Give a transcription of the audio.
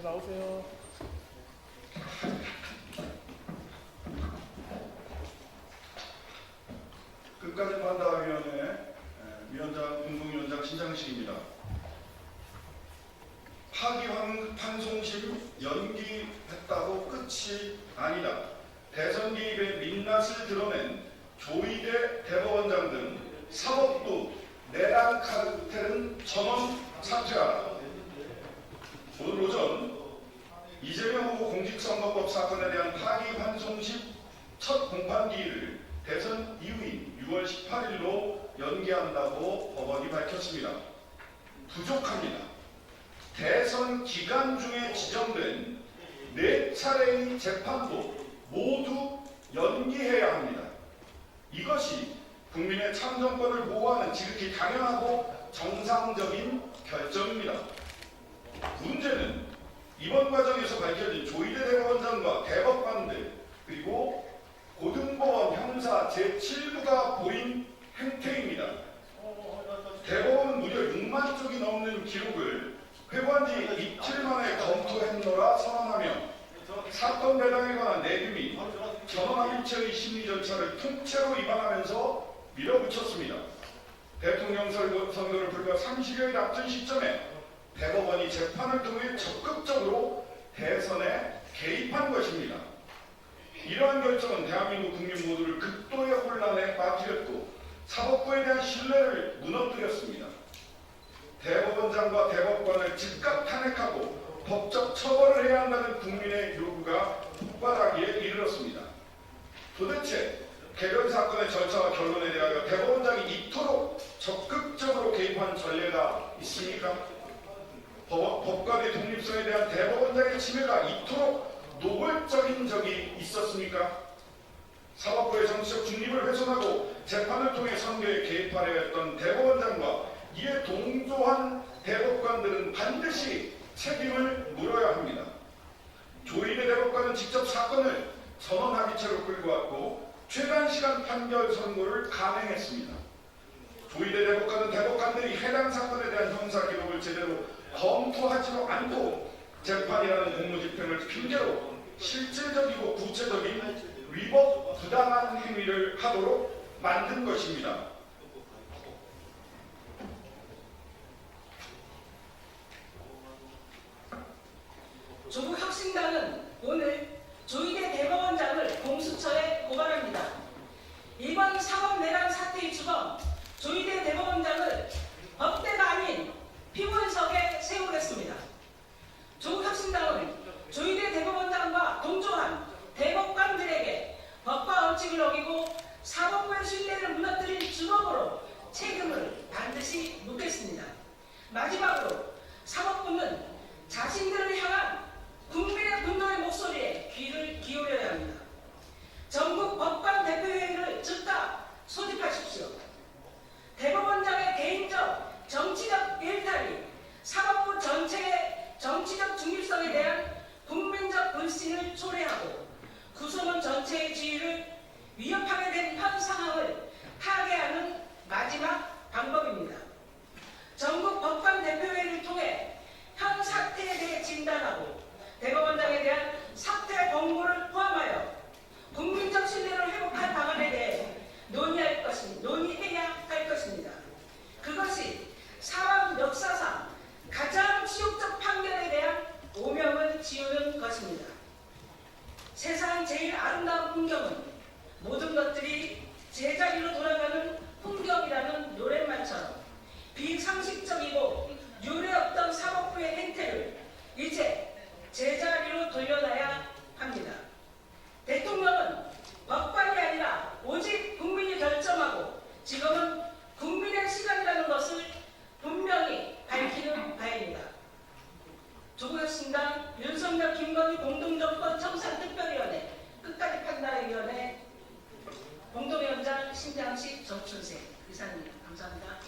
나오세요. 끝까지 판단위원회 위원장, 공동위원장 신장식입니다. 파기환송심 연기했다고 끝이 아니다. 대선 개입의 민낯을 드러낸 조희대 대법원장 등 사법부 내란 카르텔은 전원 사퇴하라. 오늘 오전 이재명 후보 공직선거법 사건에 대한 파기환송심 첫 공판기일을 대선 이후인 6월 18일로 연기한다고 법원이 밝혔습니다. 부족합니다. 대선 기간 중에 지정된 4차례의 재판도 모두 연기해야 합니다. 이것이 국민의 참정권을 보호하는 지극히 당연하고 정상적인 결정입니다. 문제는 이번 과정에서 밝혀진 조희대 대법원장과 대법관들 그리고 고등법원 형사 제7부가 보인 행태입니다. 대법원은 무려 6만 쪽이 넘는 기록을 회부한 지 이틀 만에 검토했노라 선언하며 사건 배당에 관한 내부 및 전원합의체의 심리 절차를 통째로 위반하면서 밀어붙였습니다. 대통령 선거를 불과 30여일 앞둔 시점에 대법원이 재판을 통해 적극적으로 대선에 개입한 것입니다. 이러한 결정은 대한민국 국민 모두를 극도의 혼란에 빠뜨렸고 사법부에 대한 신뢰를 무너뜨렸습니다. 대법원장과 대법관을 즉각 탄핵하고 법적 처벌을 해야 한다는 국민의 요구가 폭발하기에 이르렀습니다. 도대체 개별 사건의 절차와 결론에 대하여 대법원장이 이토록 적극적으로 개입한 전례가 있습니까? 법관의 독립성에 대한 대법원장의 침해가 이토록 노골적인 적이 있었습니까? 사법부의 정치적 중립을 훼손하고 재판을 통해 선거에 개입하려 했던 대법원장과 이에 동조한 대법관들은 반드시 책임을 물어야 합니다. 조희대 대법관은 직접 사건을 전원합의체로 끌고 왔고 최단시간 판결 선고를 감행했습니다. 조희대 대법관은 대법관들이 해당 사건에 대한 형사 기록을 제대로 검토하지도 않고 재판이라는 공무집행을 핑계로 실질적이고 구체적인 위법 부당한 행위를 하도록 만든 것입니다. 조국혁신당은 오늘 조희대 대법원장을 공수처에 고발합니다. 이번 사법 내란 사태의 주범 조희대 대법원장을 법대가 아닌 피고인석에 세우겠습니다. 조국혁신당은 조희대 대법원장과 동조한 대법관들에게 법과 원칙을 어기고 사법부의 신뢰를 무너뜨린 주범으로 책임을 반드시 묻겠습니다. 마지막으로 사법부는 자신들을 향한 국민의 분노의 목소리에 귀를 기울여야 합니다. 전국 법관 대표회의를 즉각 소집하십시오. 대법원장의 개인적 정치적 일탈이 사법부 전체의 정치적 중립성에 대한 국민적 불신을 초래하고 구성원 전체의 지위를 위협하게 된 현 상황을 타개하는 마지막 방법입니다. 전국 법관 대표회의를 통해 현 사태에 대해 진단하고 대법원장에 대한 사퇴 권고를 포함하여 국민적 신뢰를 회복할 방안에 대해 논의해야 할 것입니다. 그것이 사법 역사상 가장 치욕적 판결에 대한 오명을 지우는 것입니다. 세상 제일 아름다운 풍경은 모든 것들이 제자리로 돌아가는 풍경이라는 노랫말처럼 비상식적이고 유례없던 사법부의 행태를 이제 제자리로 돌려놔야 합니다. 대통령은 법관이 아니라 오직 국민이 결정하고 지금은 국민의 시간이라는 것을 분명히 밝히는 바입니다. 조국혁신당 윤석열 김건희 공동정권 청산특별위원회 끝까지 판단위원회 공동위원장 신장식 정춘세 이사입니다. 감사합니다.